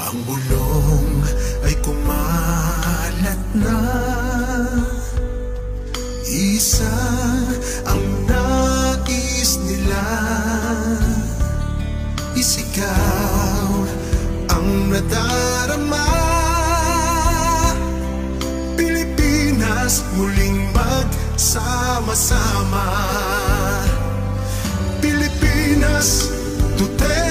Ang bulong ay kumalat na, isa ang nais nila, isigaw ang nadarama. Pilipinas muling magsama-sama, Pilipinas Duterte.